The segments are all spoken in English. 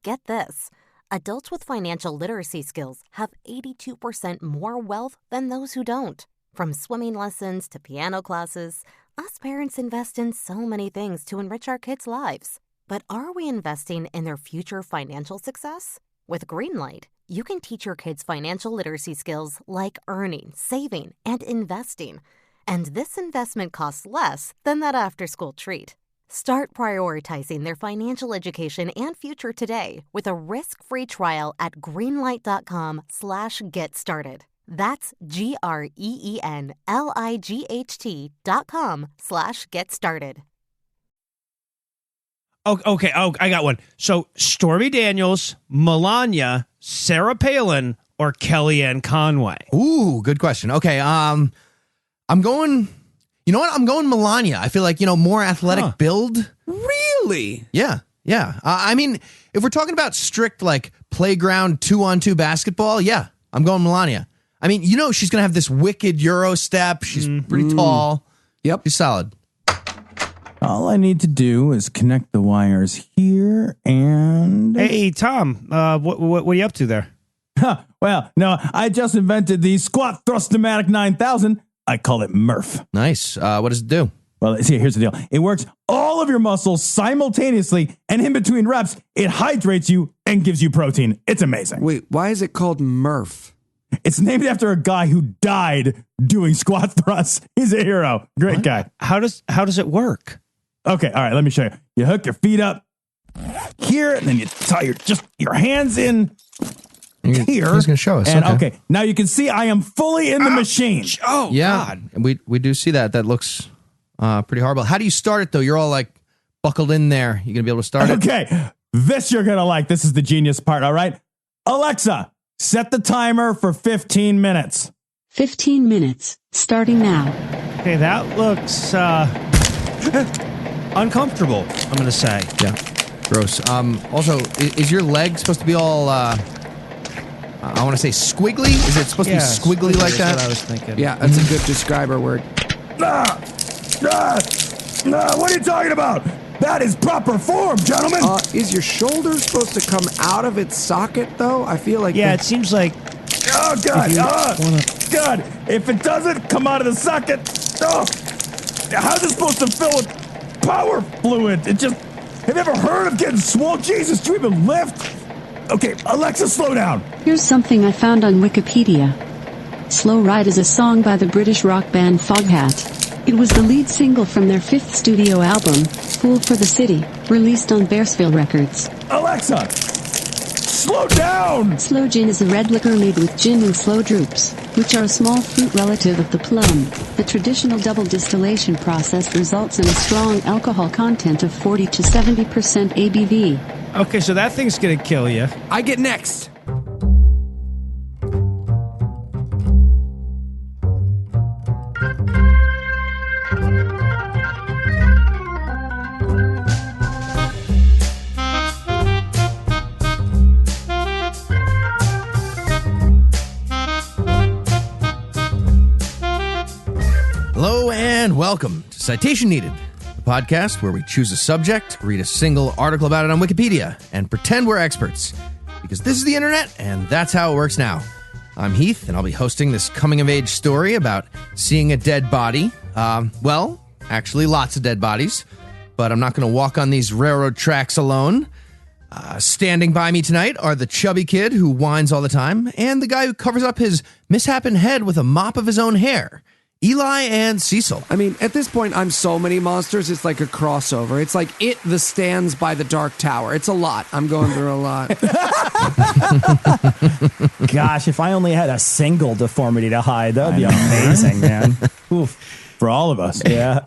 Get this. Adults with financial literacy skills have 82% more wealth than those who don't. From swimming lessons to piano classes, us parents invest in so many things to enrich our kids' lives. But are we investing in their future financial success? With Greenlight, you can teach your kids financial literacy skills like earning, saving, and investing. And this investment costs less than that after-school treat. Start prioritizing their financial education and future today with a risk-free trial at greenlight.com/get-started. That's greenlight.com/get-started. Okay. Oh, I got one. So Stormy Daniels, Melania, Sarah Palin, or Kellyanne Conway? Ooh, good question. Okay. I'm going, you know what? I'm going Melania. I feel like, more athletic build. Really? Yeah. I mean, if we're talking about strict, like, playground 2-on-2 basketball, yeah, I'm going Melania. I mean, she's going to have this wicked Euro step. She's pretty tall. Yep. She's solid. All I need to do is connect the wires here and... Hey, Tom, what are you up to there? Well, no, I just invented the Squat Thrust-O-Matic 9000. I call it Murph. Nice. What does it do? Well, here's the deal. It works all of your muscles simultaneously, and in between reps, it hydrates you and gives you protein. It's amazing. Wait, why is it called Murph? It's named after a guy who died doing squat thrusts. He's a hero. Great guy. How does it work? Okay, all right, let me show you. You hook your feet up here, and then you tie your hands in here. He's going to show us. And okay, now you can see I am fully in the machine. Oh, yeah. God. And we do see that. That looks pretty horrible. How do you start it, though? You're all, like, buckled in there. You going to be able to start it? Okay, this you're going to like. This is the genius part, all right? Alexa, set the timer for 15 minutes. 15 minutes, starting now. Okay, that looks uncomfortable, I'm going to say. Yeah. Gross. Also, is your leg supposed to be all, I want to say squiggly? Is it supposed to be squiggly like that? That's what I was thinking. Yeah, that's a good describer word. What are you talking about? That is proper form, gentlemen. Is your shoulder supposed to come out of its socket, though? I feel like... Yeah, it seems like... Oh, God. God. If it doesn't come out of the socket, how's it supposed to fill with power fluid? Have you ever heard of getting swole? Jesus, do you even lift? Okay, Alexa, slow down. Here's something I found on Wikipedia. Slow Ride is a song by the British rock band Foghat. It was the lead single from their 5th studio album, Fool for the City, released on Bearsville Records. Alexa, slow down! Sloe gin is a red liquor made with gin and sloe drupes, which are a small fruit relative of the plum. The traditional double distillation process results in a strong alcohol content of 40 to 70% ABV. Okay, so that thing's going to kill you. I get next. Hello and welcome to Citation Needed, the podcast where we choose a subject, read a single article about it on Wikipedia, and pretend we're experts. Because this is the internet, and that's how it works now. I'm Heath, and I'll be hosting this coming-of-age story about seeing a dead body. Well, actually lots of dead bodies, but I'm not going to walk on these railroad tracks alone. Standing by me tonight are the chubby kid who whines all the time, and the guy who covers up his misshapen head with a mop of his own hair. Eli and Cecil. I mean, at this point, I'm so many monsters, it's like a crossover. It's like It, The Stands by the Dark Tower. It's a lot. I'm going through a lot. Gosh, if I only had a single deformity to hide, that would be amazing, man. Oof. For all of us. Yeah.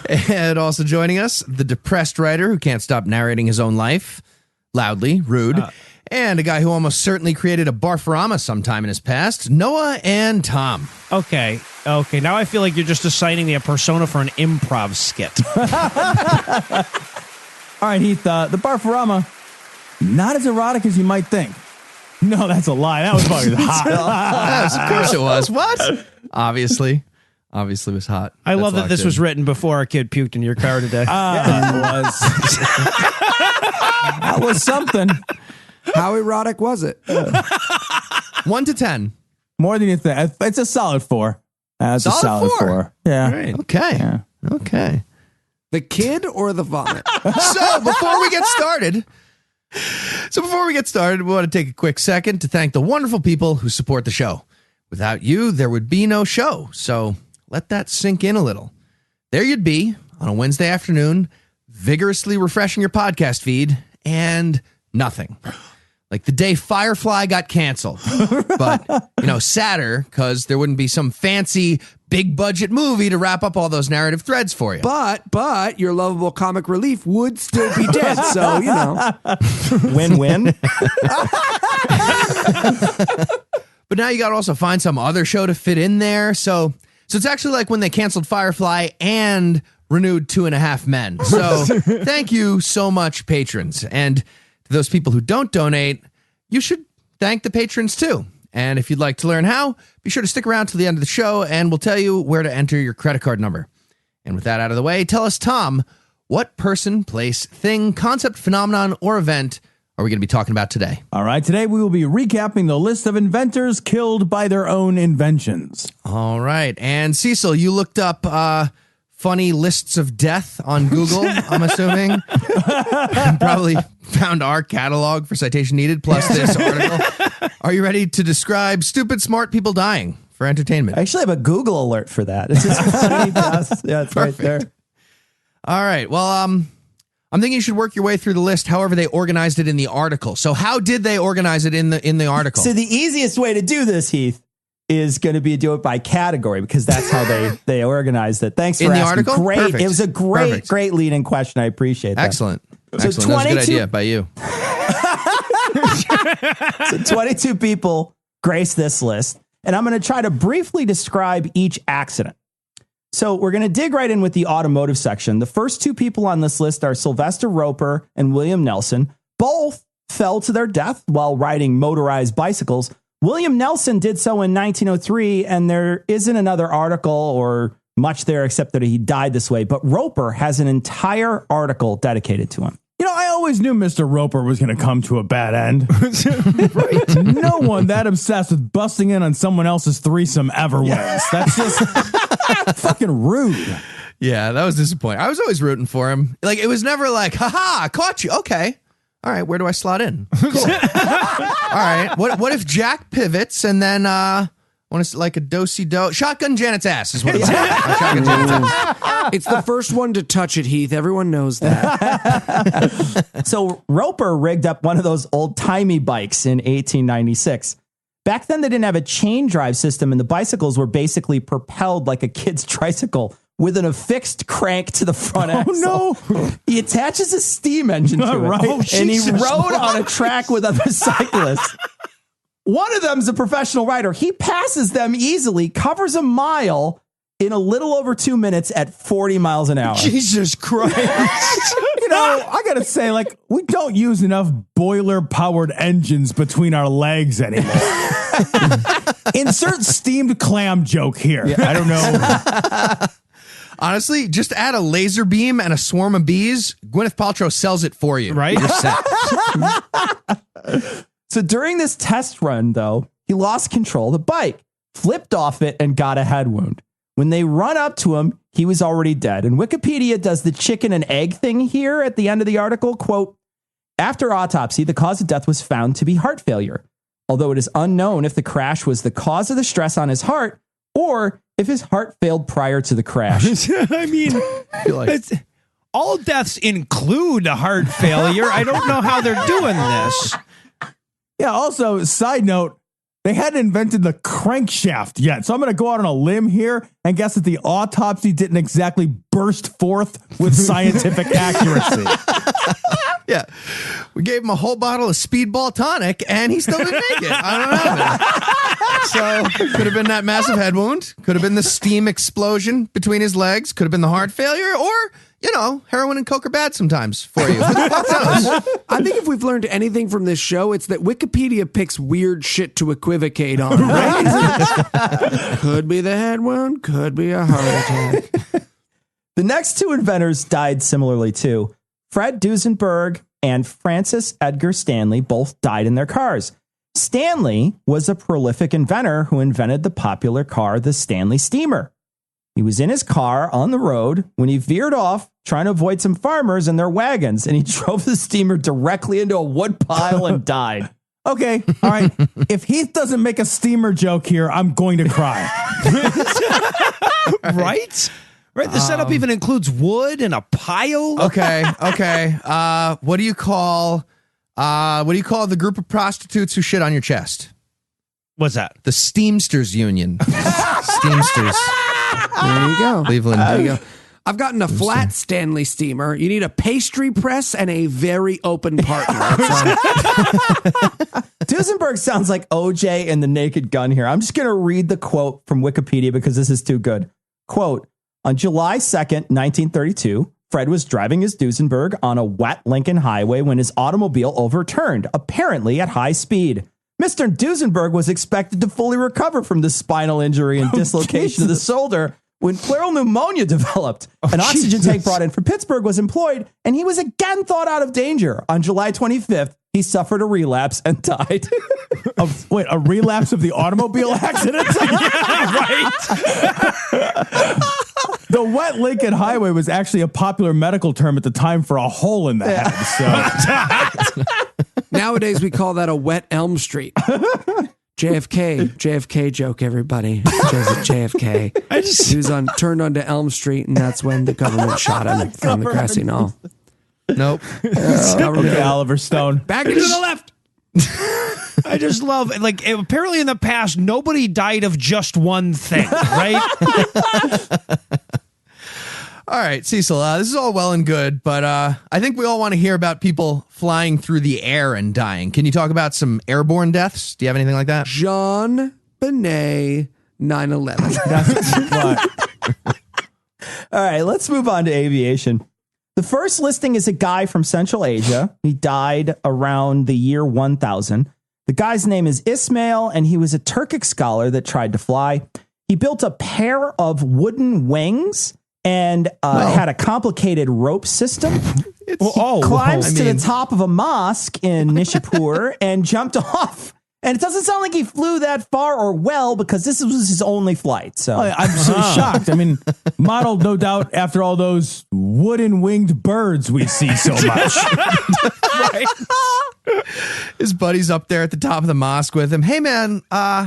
And also joining us, the depressed writer who can't stop narrating his own life, loudly, rude, and a guy who almost certainly created a barfarama sometime in his past, Noah and Tom. Okay. Now I feel like you're just assigning me a persona for an improv skit. All right, Heath, the barfarama, not as erotic as you might think. No, that's a lie. That was fucking hot. Yes, of course it was. What? Obviously. obviously was hot. I love that this was written before our kid puked in your car today. It was. That was something. How erotic was it? 1 to 10. More than you think. It's a solid 4. That's a Solid solid 4. Yeah. Right. Okay. Yeah. Okay. The kid or the vomit? So before we get started, we want to take a quick second to thank the wonderful people who support the show. Without you, there would be no show. So let that sink in a little. There you'd be on a Wednesday afternoon, vigorously refreshing your podcast feed, and nothing. Like the day Firefly got canceled. But, sadder because there wouldn't be some fancy big budget movie to wrap up all those narrative threads for you. But your lovable comic relief would still be dead. So, Win-win. But now you got to also find some other show to fit in there. So it's actually like when they canceled Firefly and renewed 2.5 Men. So thank you so much, patrons. And to those people who don't donate, you should thank the patrons too. And if you'd like to learn how, be sure to stick around to the end of the show and we'll tell you where to enter your credit card number. And with that out of the way, tell us, Tom, what person, place, thing, concept, phenomenon, or event are we going to be talking about today? All right. Today we will be recapping the list of inventors killed by their own inventions. All right. And Cecil, you looked up funny lists of death on Google, I'm assuming. And probably found our catalog for Citation Needed plus this article. Are you ready to describe stupid, smart people dying for entertainment? I actually have a Google alert for that. It's just funny. Yeah, it's right there. All right. Well, I'm thinking you should work your way through the list however they organized it in the article. So how did they organize it in the article? So the easiest way to do this, Heath, is going to be do it by category because that's how they organized it. Thanks for in the asking. article? Great. Perfect. It was a great lead-in question. I appreciate that. Excellent. So Excellent. That was a good idea by you. So 22 people grace this list, and I'm going to try to briefly describe each accident. So we're going to dig right in with the automotive section. The first 2 people on this list are Sylvester Roper and William Nelson. Both fell to their death while riding motorized bicycles. William Nelson did so in 1903, and there isn't another article or much there except that he died this way. But Roper has an entire article dedicated to him. I always knew Mr. Roper was going to come to a bad end. Right? No one that obsessed with busting in on someone else's threesome ever wins. That's just fucking rude. Yeah, that was disappointing. I was always rooting for him. Like, it was never like, haha, I caught you. Okay. All right, where do I slot in? Cool. All right. What if Jack pivots and then want to like a do-si-do? Shotgun Janet's ass is what it's Shotgun Janet's ass. It's the first one to touch it, Heath. Everyone knows that. So Roper rigged up one of those old-timey bikes in 1896. Back then, they didn't have a chain drive system, and the bicycles were basically propelled like a kid's tricycle with an affixed crank to the front axle. No. He attaches a steam engine to it, Right. Oh, and he Jesus. rode on a track with other cyclists. One of them's a professional rider. He passes them easily, covers a mile in a little over 2 minutes at 40 miles an hour. Jesus Christ. I got to say, we don't use enough boiler-powered engines between our legs anymore. Insert steamed clam joke here. Yeah. I don't know. Honestly, just add a laser beam and a swarm of bees. Gwyneth Paltrow sells it for you. Right? You're set. So during this test run, though, he lost control of the bike, flipped off it, and got a head wound. When they run up to him, he was already dead. And Wikipedia does the chicken and egg thing here at the end of the article. Quote, after autopsy, the cause of death was found to be heart failure, although it is unknown if the crash was the cause of the stress on his heart or if his heart failed prior to the crash. I mean, all deaths include a heart failure. I don't know how they're doing this. Yeah, also, side note, they hadn't invented the crankshaft yet. So I'm going to go out on a limb here and guess that the autopsy didn't exactly burst forth with scientific accuracy. Yeah. We gave him a whole bottle of Speedball tonic and he still didn't make it. I don't know. So could have been that massive head wound. Could have been the steam explosion between his legs. Could have been the heart failure. Or heroin and coke are bad sometimes for you. Who the fuck knows? I think if we've learned anything from this show, it's that Wikipedia picks weird shit to equivocate on, right? Could be the head wound, could be a heart attack. The next two inventors died similarly too. Fred Duesenberg and Francis Edgar Stanley both died in their cars. Stanley was a prolific inventor who invented the popular car, the Stanley Steamer. He was in his car on the road when he veered off trying to avoid some farmers and their wagons, and he drove the steamer directly into a wood pile and died. Okay, all right. If Heath doesn't make a steamer joke here, I'm going to cry. Right? Right. The setup even includes wood and a pile. Okay. What do you call the group of prostitutes who shit on your chest? What's that? The Steamsters Union. Steamsters. There you go. Cleveland. There you go. I've gotten a flat Stanley steamer. You need a pastry press and a very open partner. Duesenberg sounds like OJ and the Naked Gun here. I'm just going to read the quote from Wikipedia because this is too good. Quote, on July 2nd, 1932, Fred was driving his Duesenberg on a wet Lincoln highway when his automobile overturned, apparently at high speed. Mr. Duesenberg was expected to fully recover from the spinal injury and dislocation of the shoulder when pleural pneumonia developed. An oxygen tank brought in from Pittsburgh was employed, and he was again thought out of danger. On July 25th, he suffered a relapse and died. A relapse of the automobile accident? Right. The wet Lincoln Highway was actually a popular medical term at the time for a hole in the head. So. Nowadays, we call that a wet Elm Street. JFK joke, everybody. JFK. He was turned onto Elm Street, and that's when the government shot him from the grassy knoll. Nope. Okay, Oliver Stone. Back to the left. I just love, like, apparently in the past, nobody died of just one thing, right? All right, Cecil, this is all well and good, but I think we all want to hear about people flying through the air and dying. Can you talk about some airborne deaths? Do you have anything like that? Jean Benet 9/11. All right, let's move on to aviation. The first listing is a guy from Central Asia. He died around the year 1000. The guy's name is Ismail, and he was a Turkic scholar that tried to fly. He built a pair of wooden wings and had a complicated rope system. He climbs to the top of a mosque in Nishapur and jumped off. And it doesn't sound like he flew that far or well because this was his only flight. So I'm so shocked. I mean, modeled no doubt after all those wooden winged birds we see so much. Right. His buddy's up there at the top of the mosque with him. Hey, man, not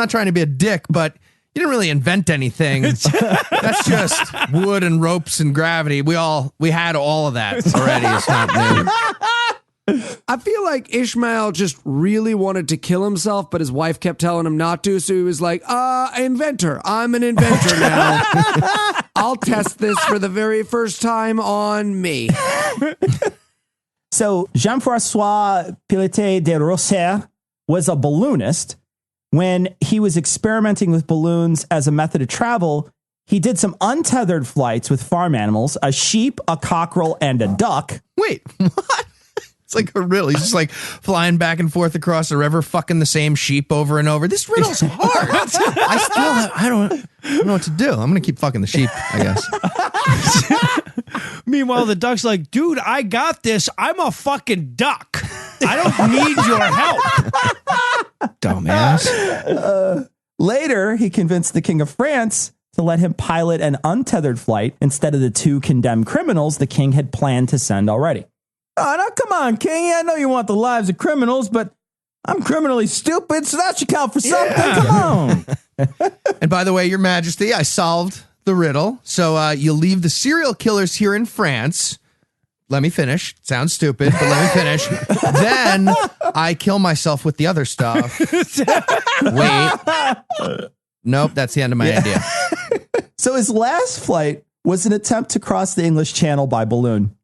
trying to be a dick, but you didn't really invent anything. That's just wood and ropes and gravity. We had all of that already. It's not new. I feel like Ishmael just really wanted to kill himself, but his wife kept telling him not to. So he was like, inventor. I'm an inventor now. I'll test this for the very first time on me. So Jean-François Pilotet de Rosser was a balloonist. When he was experimenting with balloons as a method of travel, he did some untethered flights with farm animals, a sheep, a cockerel, and a duck. Wait, what? It's like a riddle. He's just like flying back and forth across the river, fucking the same sheep over and over. This riddle's hard. I don't know what to do. I'm going to keep fucking the sheep, I guess. Meanwhile, the duck's like, dude, I got this. I'm a fucking duck. I don't need your help. Dumbass. Later, he convinced the King of France to let him pilot an untethered flight instead of the two condemned criminals the king had planned to send already. Oh, now come on, King. Yeah, I know you want the lives of criminals, but I'm criminally stupid, so that should count for something. Come on. And by the way, Your Majesty, I solved the riddle. So you leave the serial killers here in France. Let me finish. Sounds stupid, but let me finish. Then I kill myself with the other stuff. Wait. Nope, that's the end of my idea. So his last flight was an attempt to cross the English Channel by balloon.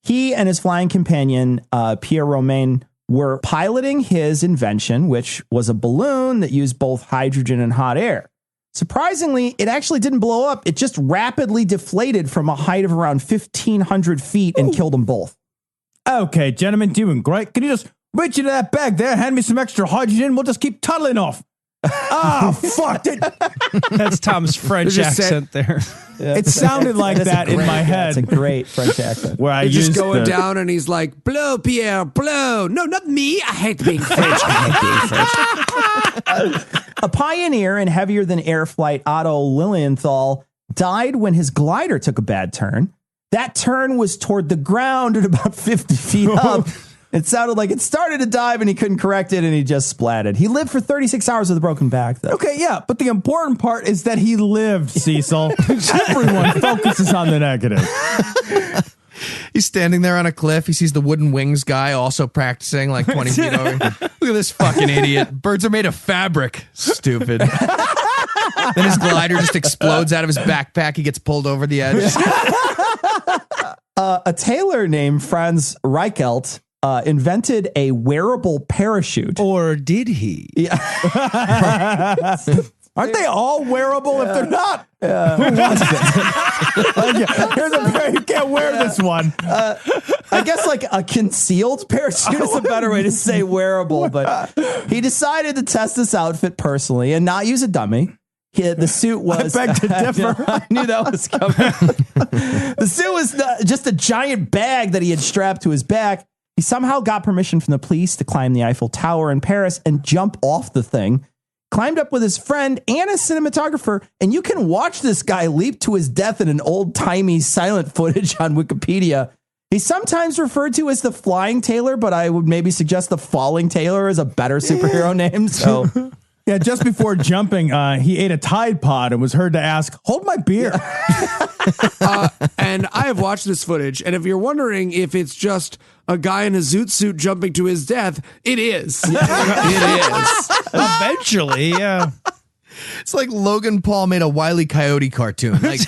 He and his flying companion, Pierre Romain, were piloting his invention, which was a balloon that used both hydrogen and hot air. Surprisingly, it actually didn't blow up. It just rapidly deflated from a height of around 1,500 feet and killed them both. Okay, gentlemen, doing great. Can you just reach into that bag there, hand me some extra hydrogen? We'll just keep tunneling off. Fuck it. That's Tom's French accent there. It sounded like that in my head. It's a great French accent. Where I He's used just going down and he's like, blow, Pierre, blow. No, not me. I hate being French. A pioneer in heavier than air flight, Otto Lilienthal, died when his glider took a bad turn. That turn was toward the ground at about 50 feet up. It sounded like it started to dive and he couldn't correct it and he just splatted. He lived for 36 hours with a broken back, though. Okay, yeah, but the important part is that he lived, Cecil. Everyone focuses on the negative. He's standing there on a cliff. He sees the wooden wings guy also practicing like 20 feet over. Look at this fucking idiot. Birds are made of fabric. Stupid. Then his glider just explodes out of his backpack. He gets pulled over the edge. A tailor named Franz Reichelt invented a wearable parachute. Or did he? Yeah. Aren't they all wearable if they're not? Who wants it? Here's a pair. You can't wear this one. I guess like a concealed parachute is a better way to say wearable, but he decided to test this outfit personally and not use a dummy. The suit was... I beg to differ. I knew that was coming. The suit was just a giant bag that he had strapped to his back. He somehow got permission from the police to climb the Eiffel Tower in Paris and jump off the thing. Climbed up with his friend and a cinematographer, and you can watch this guy leap to his death in an old-timey silent footage on Wikipedia. He's sometimes referred to as the Flying Tailor, but I would maybe suggest the Falling Tailor is a better superhero name. So, yeah, just before jumping, he ate a Tide Pod and was heard to ask, "Hold my beer." And I have watched this footage, and if you're wondering if it's just a guy in a zoot suit jumping to his death, it is. It is. Eventually, yeah. It's like Logan Paul made a Wile E. Coyote cartoon. Like,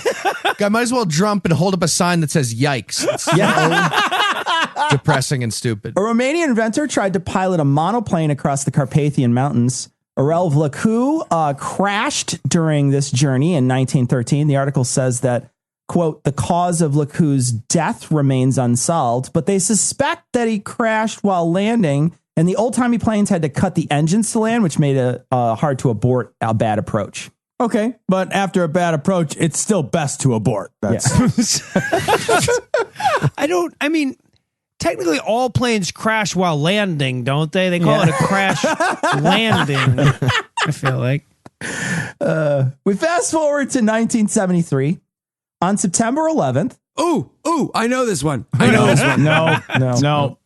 guy might as well jump and hold up a sign that says "Yikes." It's so depressing and stupid. A Romanian inventor tried to pilot a monoplane across the Carpathian Mountains. Aurel Vlacu crashed during this journey in 1913. The article says that, quote, the cause of Vlacu's death remains unsolved, but they suspect that he crashed while landing, and the old-timey planes had to cut the engines to land, which made it hard to abort a bad approach. Okay, but after a bad approach, it's still best to abort. That's I mean, technically all planes crash while landing, don't they? They call it a crash landing, I feel like. We fast forward to 1973. On September 11th. Ooh, I know this one. I know this one. No.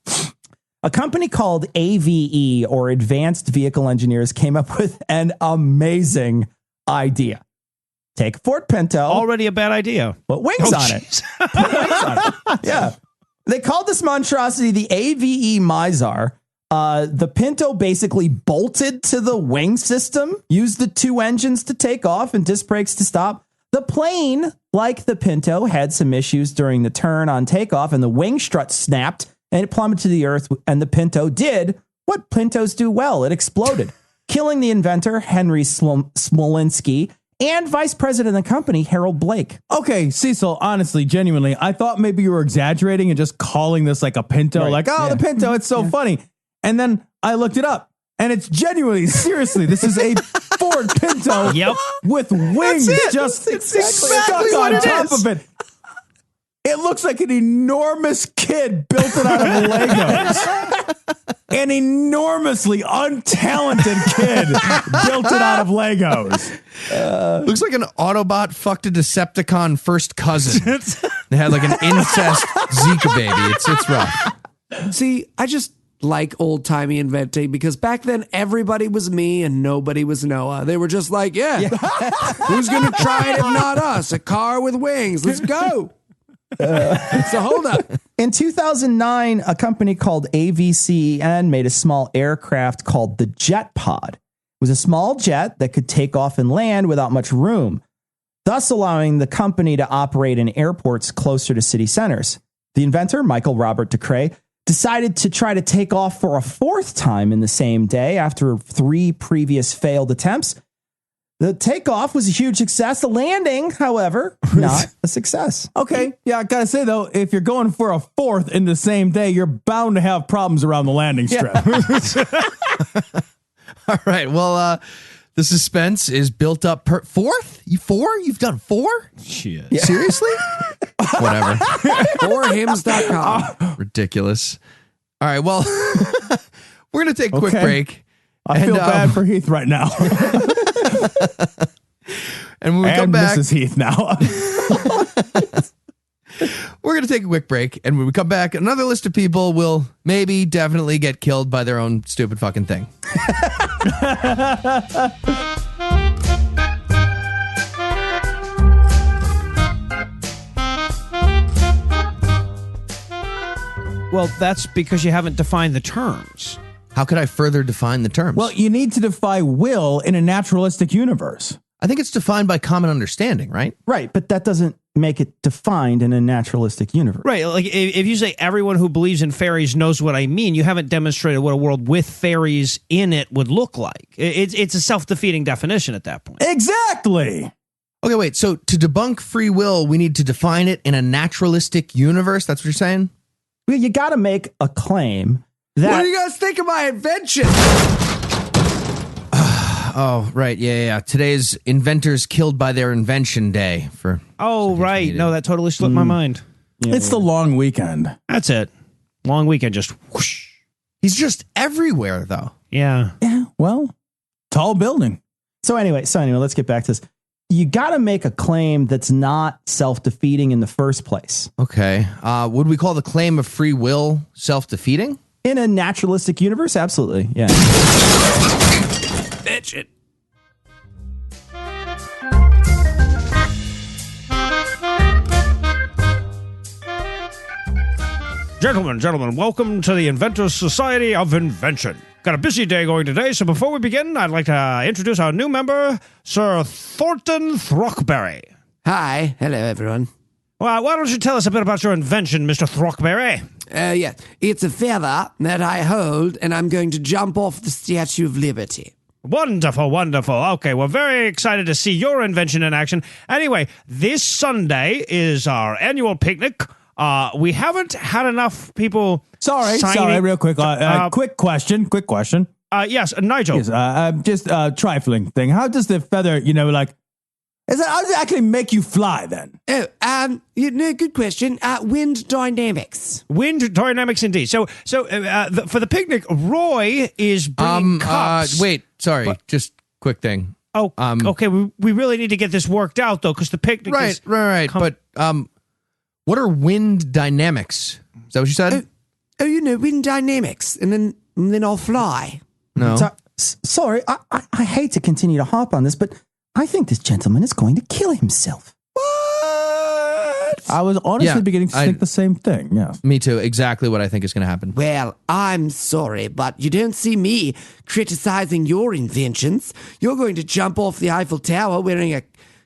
A company called AVE, or Advanced Vehicle Engineers, came up with an amazing idea. Take a Ford Pinto. Already a bad idea. Put wings on it. Put wings on it. Yeah. They called this monstrosity the AVE Mizar. The Pinto basically bolted to the wing system, used the two engines to take off and disc brakes to stop. The plane, like the Pinto, had some issues during the turn on takeoff, and the wing strut snapped, and it plummeted to the earth, and the Pinto did what Pintos do well. It exploded, killing the inventor, Henry Smolinski, and vice president of the company, Harold Blake. Okay, Cecil, honestly, genuinely, I thought maybe you were exaggerating and just calling this like a Pinto, Right. the Pinto, it's so funny. And then I looked it up, and it's genuinely, seriously, this is a Ford Pinto with wings just stuck on top of it. It looks like an enormous kid built it out of Legos. An enormously untalented kid built it out of Legos. Looks like an Autobot fucked a Decepticon first cousin. They had like an incest Zika baby. It's rough. See, I just like old-timey inventing because back then everybody was me and nobody was Noah. They were just like, who's going to try it if not us? A car with wings. Let's go. So hold up. In 2009, a company called AVCN made a small aircraft called the Jet Pod. It was a small jet that could take off and land without much room, thus allowing the company to operate in airports closer to city centers. The inventor, Michael Robert Decray, decided to try to take off for a fourth time in the same day after 3 previous failed attempts. The takeoff was a huge success. The landing, however, not a success. Okay, yeah, I gotta say though, if you're going for a fourth in the same day, you're bound to have problems around the landing strip. All right. Well, the suspense is built up per fourth. You've done 4? Shit. Yeah. Seriously? Whatever. 4hims.com. Ridiculous. All right. Well, we're gonna take a quick break. I feel bad for Heath right now. And when we come back, Mrs. Heath now. we're going to take a quick break. And when we come back, another list of people will maybe definitely get killed by their own stupid fucking thing. Well, that's because you haven't defined the terms. How could I further define the terms? Well, you need to defy will in a naturalistic universe. I think it's defined by common understanding, right? Right, but that doesn't make it defined in a naturalistic universe. Right. Like if you say everyone who believes in fairies knows what I mean, you haven't demonstrated what a world with fairies in it would look like. It's a self-defeating definition at that point. Exactly. Okay, wait. So to debunk free will, we need to define it in a naturalistic universe? That's what you're saying? Well, you got to make a claim that... What do you guys think of my invention? Oh, right. Yeah. Today's Inventors Killed by their Invention Day. Right. No, that totally slipped my mind. It's the long weekend. That's it. Long weekend, just whoosh. He's just everywhere, though. Yeah. Yeah, well... Tall building. So anyway, let's get back to this. You got to make a claim that's not self-defeating in the first place. Okay. Would we call the claim of free will self-defeating? In a naturalistic universe, absolutely. Yeah. Bitch it. Gentlemen, welcome to the Inventors Society of Invention. Got a busy day going today, so before we begin, I'd like to introduce our new member, Sir Thornton Throckberry. Hi. Hello, everyone. Well, why don't you tell us a bit about your invention, Mr. Throckberry? Yeah. It's a feather that I hold, and I'm going to jump off the Statue of Liberty. Wonderful. Okay, we're very excited to see your invention in action. Anyway, this Sunday is our annual picnic. We haven't had enough people. Sorry, real quick. Quick question. Yes, Nigel. Yes, just a trifling thing. How does the feather, how does it actually make you fly then? Oh, good question. Wind dynamics. Wind dynamics, indeed. So, for the picnic, Roy is bringing cups. Wait, sorry, just quick thing. Oh, okay. We really need to get this worked out though, because the picnic. Right. But what are wind dynamics? Is that what you said? Wind dynamics, and then I'll fly. No. Sorry, I hate to continue to harp on this, but I think this gentleman is going to kill himself. What? I was honestly beginning to think the same thing. Yeah. Me too. Exactly what I think is going to happen. Well, I'm sorry, but you don't see me criticizing your inventions. You're going to jump off the Eiffel Tower wearing a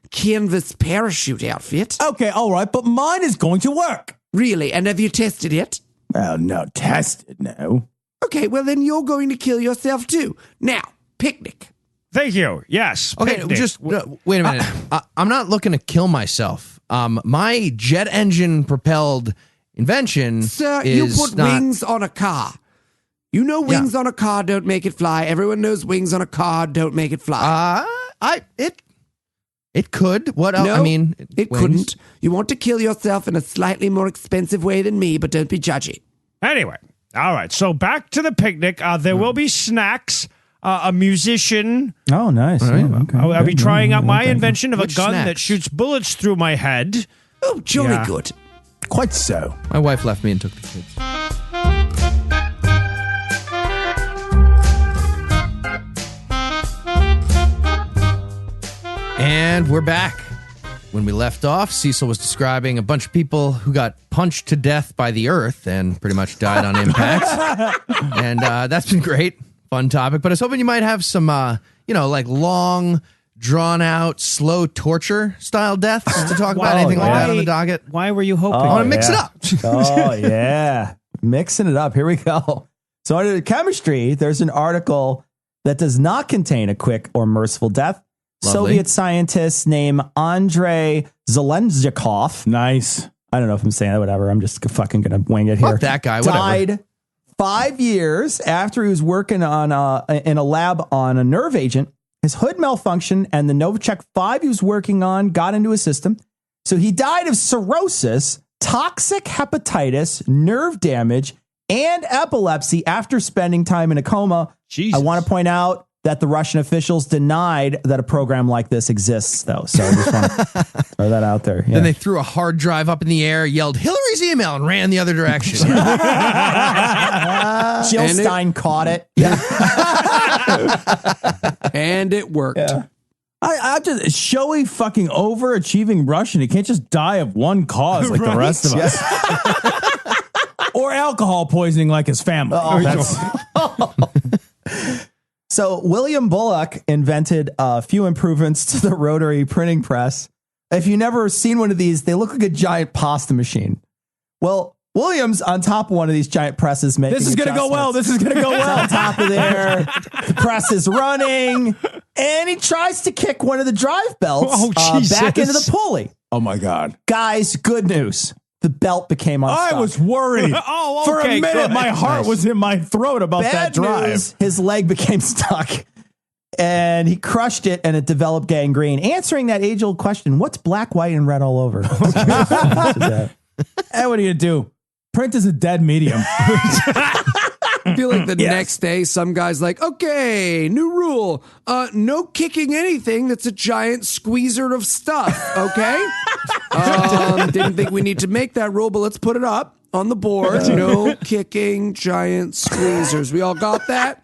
canvas parachute outfit. Okay, all right, but mine is going to work. Really? And have you tested it? Well, no, tested, no. Okay, well then you're going to kill yourself too. Now, picnic. Thank you. Yes. Okay, picnic. just wait a minute. I'm not looking to kill myself. My jet engine propelled invention Sir, is you put not... wings on a car. You know wings on a car don't make it fly. Everyone knows wings on a car don't make it fly. It could. What else? No, I mean, it wings. couldn't. You want to kill yourself in a slightly more expensive way than me, but don't be judgy. Anyway, all right. So back to the picnic. There will be snacks. A musician. Oh, nice. Right. Yeah, okay. I'll be trying out my invention of Which a gun snacks? that shoots bullets through my head. Oh, jolly Yeah. good. Quite so. My wife left me and took the kids. And we're back. When we left off, Cecil was describing a bunch of people who got punched to death by the earth and pretty much died on impact. And that's been great. Fun topic. But I was hoping you might have some, like long, drawn-out, slow torture style deaths to talk about. Anything like that on the docket? Why were you hoping? I want to mix it up. Oh, yeah. Mixing it up. Here we go. So under chemistry, there's an article that does not contain a quick or merciful death. Soviet scientist named Andrei Zelendzhikov. Nice. I don't know if I'm saying that, whatever. I'm just fucking going to wing it here. Fuck that guy, whatever. Died 5 years after he was working on in a lab on a nerve agent. His hood malfunctioned and the Novichok 5 he was working on got into his system. So he died of cirrhosis, toxic hepatitis, nerve damage, and epilepsy after spending time in a coma. Jesus. I want to point out that the Russian officials denied that a program like this exists, though. So I just want to throw that out there. Yeah. Then they threw a hard drive up in the air, yelled Hillary's email, and ran the other direction. Jill Stein caught it. Yeah. And it worked. Yeah. I just showy fucking overachieving Russian. He can't just die of one cause like the rest of us. Or alcohol poisoning like his family. So William Bullock invented a few improvements to the rotary printing press. If you've never seen one of these, they look like a giant pasta machine. Well, William's on top of one of these giant presses making This is going to go well. adjustments. This is going to go well. On top of there, the press is running, and he tries to kick one of the drive belts back into the pulley. Oh, my God. Guys, good news. The belt became unstuck. I was worried. Oh, For a okay, minute, good. my heart was in my throat about Bad that drive. news, his leg became stuck. And he crushed it, and it developed gangrene. Answering that age-old question, what's black, white, and red all over? Hey, what do you do? Print is a dead medium. I feel like the next day, some guy's like, okay, new rule. No kicking anything that's a giant squeezer of stuff, okay? Didn't think we need to make that rule, but let's put it up on the board. No kicking giant squeezers. We all got that?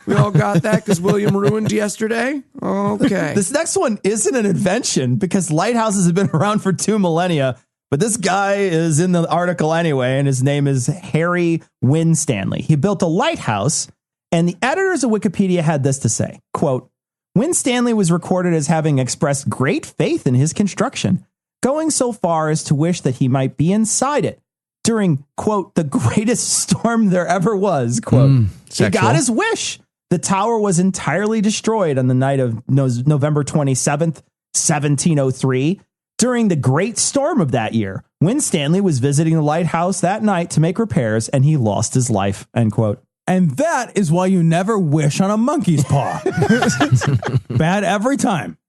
We all got that because William ruined yesterday? Okay. This next one isn't an invention because lighthouses have been around for 2 millennia. But this guy is in the article anyway, and his name is Harry Winstanley. He built a lighthouse, and the editors of Wikipedia had this to say, quote, Winstanley was recorded as having expressed great faith in his construction, going so far as to wish that he might be inside it during, quote, the greatest storm there ever was, quote. He got his wish. The tower was entirely destroyed on the night of November 27th, 1703. During the great storm of that year, Winstanley was visiting the lighthouse that night to make repairs, and he lost his life, end quote. And that is why you never wish on a monkey's paw. Bad every time.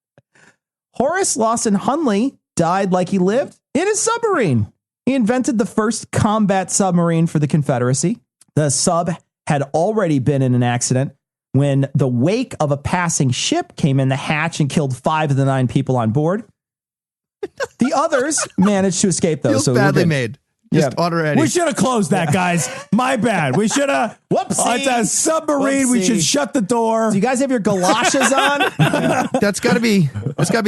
Horace Lawson Hunley died like he lived in his submarine. He invented the first combat submarine for the Confederacy. The sub had already been in an accident when the wake of a passing ship came in the hatch and killed 5 of the 9 people on board. The others managed to escape, though. Feels so badly made. Just already. We should have closed that, guys. My bad. We should have. Whoopsie. It's a submarine. We Whoopsie. should shut the door. Do you guys have your galoshes on? That's got to be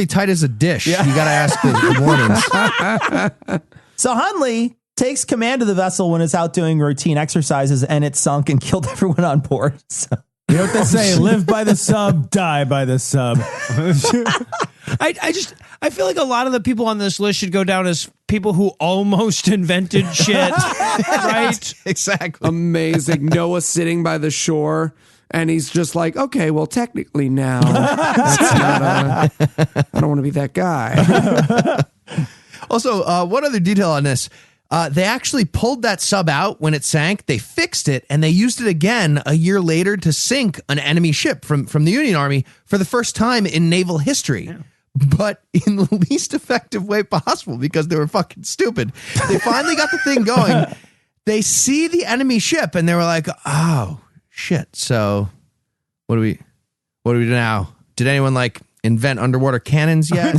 tight as a dish. You got to ask the warnings. So Hunley takes command of the vessel when it's out doing routine exercises, and it sunk and killed everyone on board. So. You know what they say? Live by the sub, die by the sub. I feel like a lot of the people on this list should go down as people who almost invented shit, right? Exactly. Amazing. Noah sitting by the shore, and he's just like, okay, well, technically now, that's not I don't want to be that guy. Also, one other detail on this. They actually pulled that sub out when it sank. They fixed it, and they used it again a year later to sink an enemy ship from the Union Army for the first time in naval history. Yeah. But in the least effective way possible because they were fucking stupid. They finally got the thing going. They see the enemy ship, and they were like, oh, shit. So what do we do now? Did anyone, invent underwater cannons yet?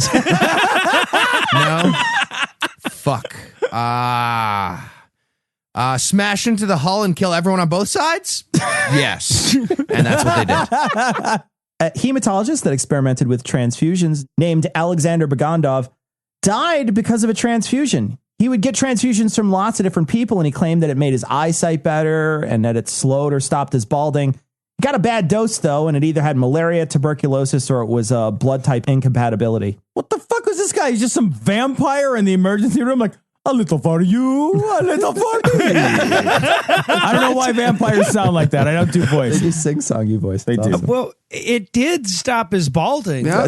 No? Fuck. Smash into the hull and kill everyone on both sides? Yes. And that's what they did. A hematologist that experimented with transfusions named Alexander Bagandov died because of a transfusion. He would get transfusions from lots of different people, and he claimed that it made his eyesight better and that it slowed or stopped his balding. He got a bad dose, though, and it either had malaria, tuberculosis, or it was a blood type incompatibility. What the fuck was this guy? He's just some vampire in the emergency room? A little for you, a little for me. I don't know why vampires sound like that. I don't do voice. They do sing-songy voice. They do. Well, it did stop his balding. Yeah.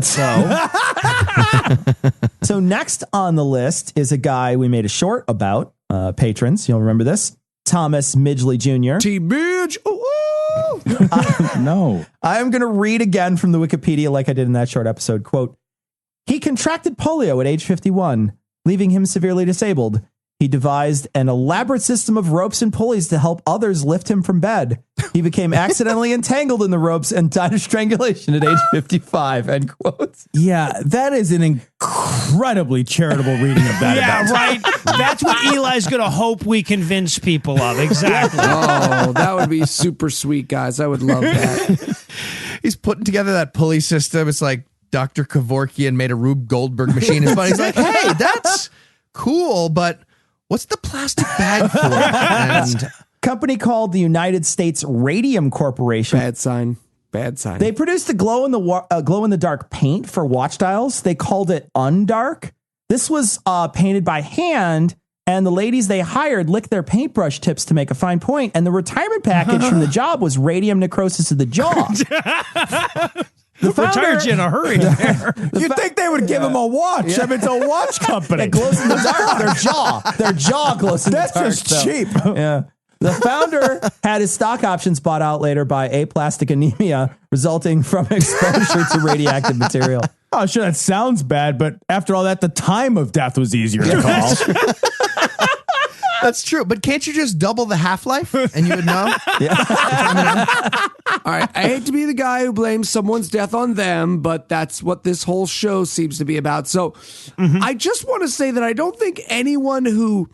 So next on the list is a guy we made a short about, patrons. You'll remember this. Thomas Midgley Jr. T-Midge. No. I'm going to read again from the Wikipedia like I did in that short episode. Quote, he contracted polio at age 51, leaving him severely disabled. He devised an elaborate system of ropes and pulleys to help others lift him from bed. He became accidentally entangled in the ropes and died of strangulation at age 55. End quote. Yeah, that is an incredibly charitable reading of that. Yeah, right. That's what Eli's going to hope we convince people of. Exactly. Oh, that would be super sweet, guys. I would love that. He's putting together that pulley system. It's like Dr. Kevorkian made a Rube Goldberg machine. It's funny. He's like, hey, that's cool, but what's the plastic bag for? And Company called the United States Radium Corporation. Bad sign. Bad sign. They produced a glow in the dark paint for watch dials. They called it Undark. This was painted by hand, and the ladies they hired licked their paintbrush tips to make a fine point. And the retirement package from the job was radium necrosis of the jaw. The founder, Retired you in a hurry. You'd think they would give him a watch. I mean, it's a watch company. It glows in the dark. Their jaw glows in the dark. That's just cheap. Yeah. The founder had his stock options bought out later by aplastic anemia resulting from exposure to radioactive material. Oh, sure, that sounds bad, but after all that, the time of death was easier to call. that's true. But can't you just double the half-life and you would know? All right, I hate to be the guy who blames someone's death on them, but that's what this whole show seems to be about. So I just want to say that I don't think anyone who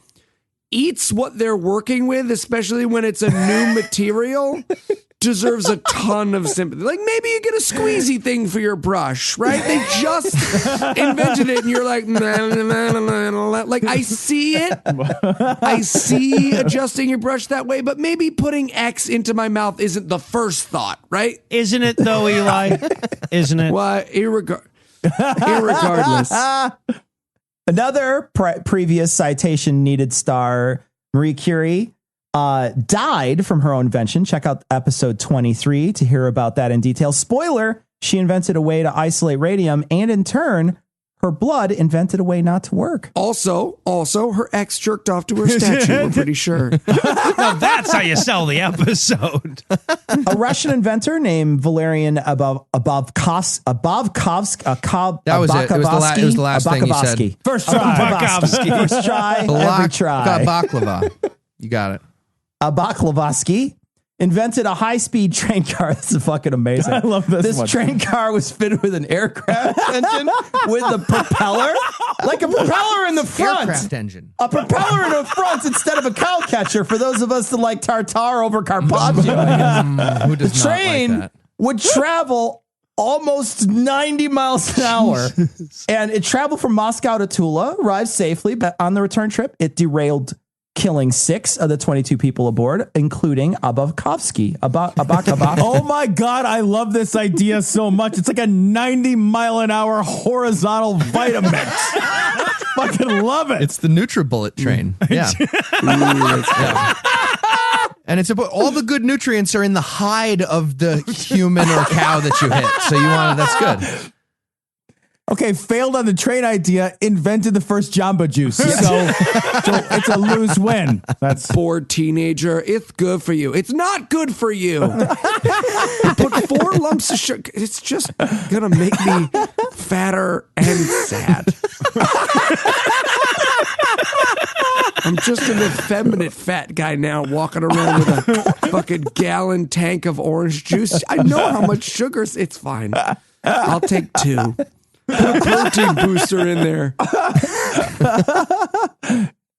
eats what they're working with, especially when it's a new material, deserves a ton of sympathy. Like maybe you get a squeezy thing for your brush, right? They just invented it and you're like, like I see it. I see adjusting your brush that way, but maybe putting X into my mouth isn't the first thought, right? Isn't it though, Eli? Isn't it? Well, irregardless. Another previous citation needed star, Marie Curie, died from her own invention. Check out episode 23 to hear about that in detail. Spoiler, she invented a way to isolate radium, and in turn, her blood invented a way not to work. Also, her ex jerked off to her statue, we're pretty sure. Now that's how you sell the episode. A Russian inventor named Valerian Abovkovsky. That was it. It was the last thing you said. First try. First try, every try. Got baklava. You got it. Baklavsky invented a high-speed train car. This is fucking amazing. I love this one. Train car was fitted with an aircraft engine with a propeller, like a propeller in the front. Aircraft engine. A propeller in the front instead of a cow catcher for those of us that like tartar over carpaccio. Who does The train not like that? would travel almost 90 miles an hour. And it traveled from Moscow to Tula, arrived safely, but on the return trip, it derailed, killing 6 of the 22 people aboard, including Abovkovsky. Oh my God, I love this idea so much. It's like a 90-mile-an-hour horizontal Vitamix. Fucking love it. It's the NutriBullet train. Yeah. Yeah. And it's about all the good nutrients are in the hide of the human or cow that you hit. So you want to, that's good. Okay, failed on the train idea, invented the first Jamba Juice. So it's a lose win. That's Poor teenager. It's good for you. It's not good for you. You put 4 lumps of sugar. It's just gonna make me fatter and sad. I'm just an effeminate fat guy now walking around with a fucking gallon tank of orange juice. I know how much sugar. It's fine. I'll take 2. Put a protein booster in there.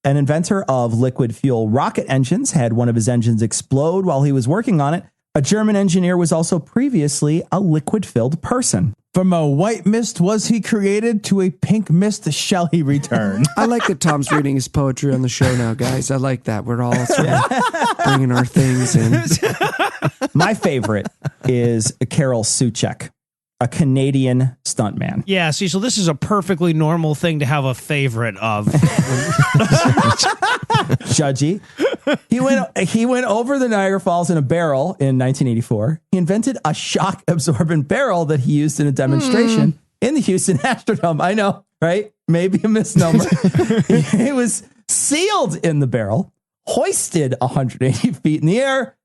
An inventor of liquid fuel rocket engines had one of his engines explode while he was working on it. A German engineer was also previously a liquid-filled person. from a white mist was he created, to a pink mist shall he return. I like that Tom's reading his poetry on the show now, guys. I like that. We're all sort of bringing our things in. My favorite is Carol Suchek. a Canadian stuntman. Yeah, see, so this is a perfectly normal thing to have a favorite of. Judgy. He went over the Niagara Falls in a barrel in 1984. He invented a shock absorbent barrel that he used in a demonstration in the Houston Astrodome. I know, right? Maybe a misnomer. It was sealed in the barrel, hoisted 180 feet in the air.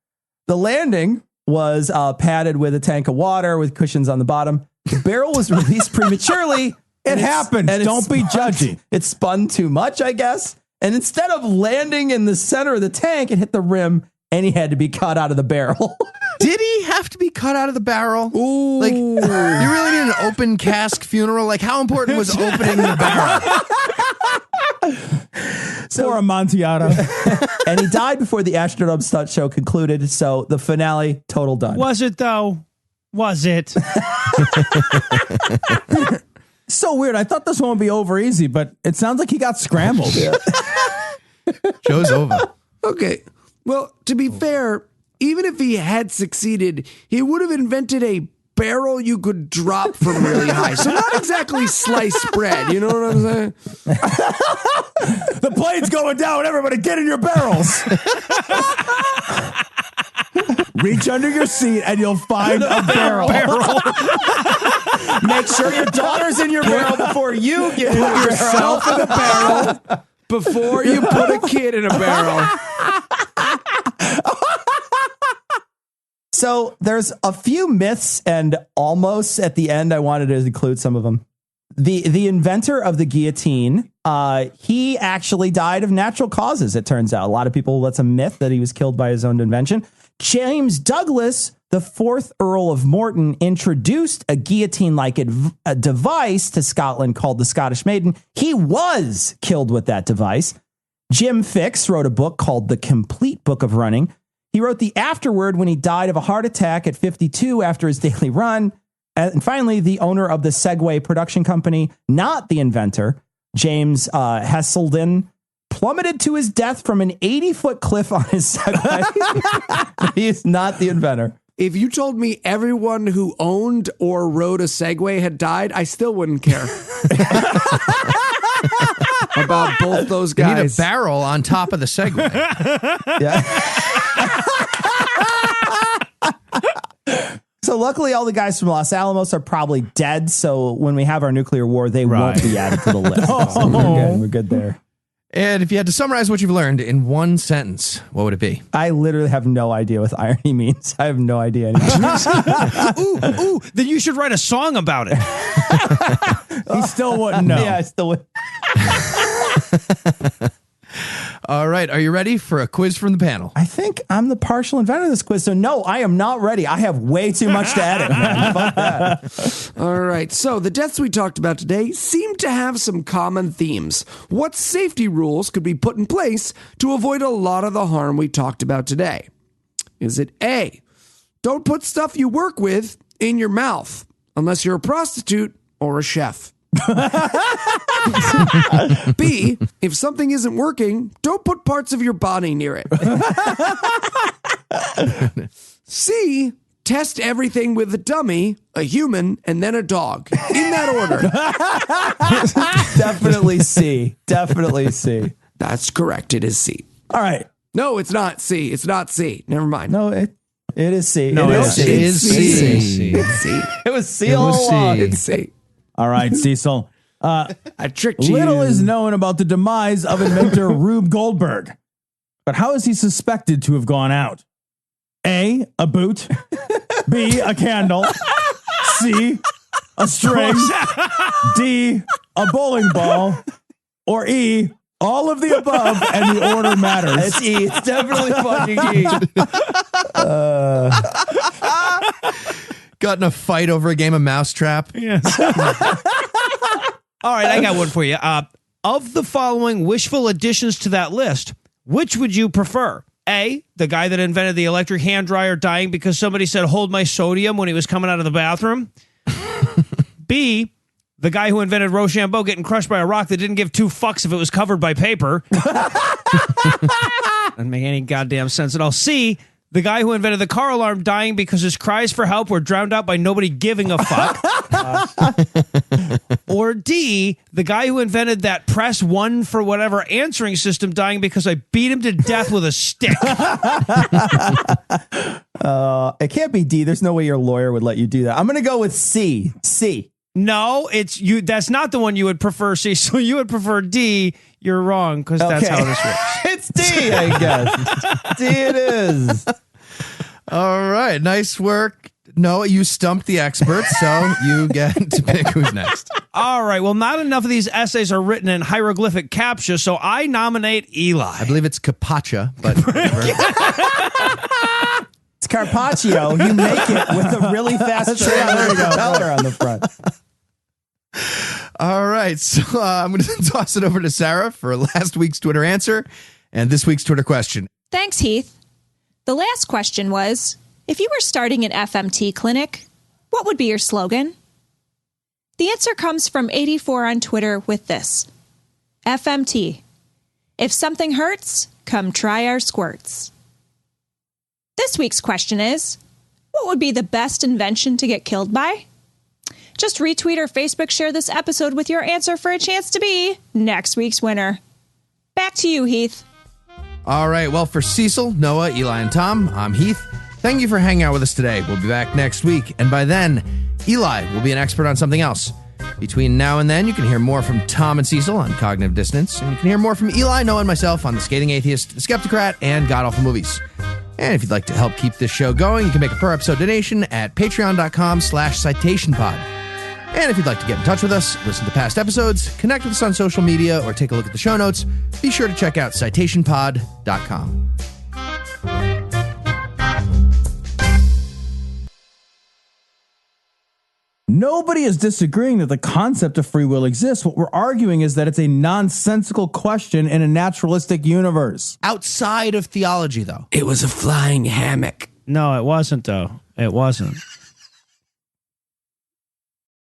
The landing was padded with a tank of water with cushions on the bottom. The barrel was released prematurely. It happens. Don't be judgy. It spun too much, I guess. And instead of landing in the center of the tank, it hit the rim and he had to be cut out of the barrel. Did he have to be cut out of the barrel? Ooh. Like, you really need an open cask funeral? Like, how important was opening the barrel? Or Amontillado. And he died before the Astrodome stunt show concluded. So the finale, total done. Was it, though? Was it? So weird. I thought this one would be over easy, but it sounds like he got scrambled. Show's over. Okay. Well, to be fair, even if he had succeeded, he would have invented a barrel you could drop from really high. So not exactly sliced bread. You know what I'm saying? The plane's going down. Everybody get in your barrels. Reach under your seat and you'll find a barrel. Make sure your daughter's in your barrel before you get Yourself in a barrel before you put a kid in a barrel. So there's a few myths and almost at the end. I wanted to include some of them. The inventor of the guillotine, he actually died of natural causes. It turns out a lot of people, that's a myth that he was killed by his own invention. James Douglas, the fourth Earl of Morton, introduced a guillotine-like a device to Scotland called the Scottish Maiden. He was killed with that device. Jim Fixx wrote a book called The Complete Book of Running. He wrote the afterword when he died of a heart attack at 52 after his daily run. And finally, the owner of the Segway production company, not the inventor, James Heselden, plummeted to his death from an 80-foot cliff on his Segway. He is not the inventor. If you told me everyone who owned or rode a Segway had died, I still wouldn't care. About both those guys. You need a barrel on top of the Segway. Yeah. So luckily, all the guys from Los Alamos are probably dead. So when we have our nuclear war, they won't be added to the list. So we're good there. And if you had to summarize what you've learned in one sentence, what would it be? I literally have no idea what irony means. I have no idea anymore. Ooh, then you should write a song about it. He still wouldn't know. Yeah, I still would. All right. Are you ready for a quiz from the panel? I think I'm the partial inventor of this quiz. So no, I am not ready. I have way too much to edit, man. Fuck that. All right. So the deaths we talked about today seem to have some common themes. What safety rules could be put in place to avoid a lot of the harm we talked about today? Is it A, don't put stuff you work with in your mouth unless you're a prostitute or a chef? B, if something isn't working, don't put parts of your body near it. C, test everything with a dummy, a human, and then a dog. In that order. Definitely C. Definitely C. That's correct. It is C. All right. No, it's not C. It's not C. Never mind. No, it is C. No, it it is C. C. It's C. It was C all along. It's C. All right, Cecil. I tricked you. Little is known about the demise of inventor Rube Goldberg. But how is he suspected to have gone out? A, a boot. B, a candle. C, a string. D, a bowling ball. Or E, all of the above, and the order matters. It's E. It's definitely fucking E. Got in a fight over a game of Mousetrap? Yes. All right, I got one for you. Of the following wishful additions to that list, which would you prefer? A, the guy that invented the electric hand dryer dying because somebody said, hold my sodium when he was coming out of the bathroom. B, the guy who invented Rochambeau getting crushed by a rock that didn't give two fucks if it was covered by paper. Doesn't make any goddamn sense at all. C, the guy who invented the car alarm dying because his cries for help were drowned out by nobody giving a fuck. Or D, the guy who invented that press 1 for whatever answering system dying because I beat him to death with a stick. It can't be D. There's no way your lawyer would let you do that. I'm going to go with C. C. No, it's you. That's not the one you would prefer, C. So you would prefer D. You're wrong because that's how this works. It's D, I guess. D it is. All right. Nice work. No, you stumped the expert, so you get to pick who's next. All right. Well, not enough of these essays are written in hieroglyphic captcha, so I nominate Eli. I believe it's Capaccia, but It's Carpaccio. You make it with a really fast propeller on the front. All right. So I'm going to toss it over to Sarah for last week's Twitter answer and this week's Twitter question. Thanks, Heath. The last question was, if you were starting an FMT clinic, what would be your slogan? The answer comes from 84 on Twitter with this. FMT. If something hurts, come try our squirts. This week's question is, what would be the best invention to get killed by? Just retweet or Facebook share this episode with your answer for a chance to be next week's winner. Back to you, Heath. All right. Well, for Cecil, Noah, Eli, and Tom, I'm Heath. Thank you for hanging out with us today. We'll be back next week. And by then, Eli will be an expert on something else. Between now and then, you can hear more from Tom and Cecil on cognitive dissonance. And you can hear more from Eli, Noah, and myself on The Scathing Atheist, The Skeptocrat, and God Awful Movies. And if you'd like to help keep this show going, you can make a per episode donation at patreon.com/citationpod. And if you'd like to get in touch with us, listen to past episodes, connect with us on social media, or take a look at the show notes, be sure to check out citationpod.com. Nobody is disagreeing that the concept of free will exists. What we're arguing is that it's a nonsensical question in a naturalistic universe. Outside of theology, though. It was a flying hammock. No, it wasn't, though. It wasn't.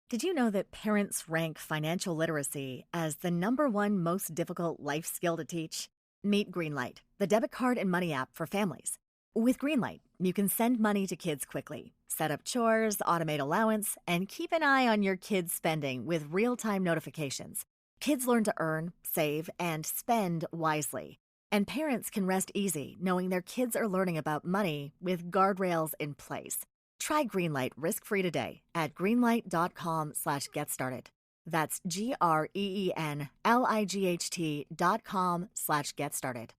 Did you know that parents rank financial literacy as the #1 most difficult life skill to teach? Meet Greenlight, the debit card and money app for families. With Greenlight, you can send money to kids quickly, set up chores, automate allowance, and keep an eye on your kids' spending with real-time notifications. Kids learn to earn, save, and spend wisely. And parents can rest easy knowing their kids are learning about money with guardrails in place. Try Greenlight risk-free today at greenlight.com/getstarted. That's GREENLIGHT.com/getstarted.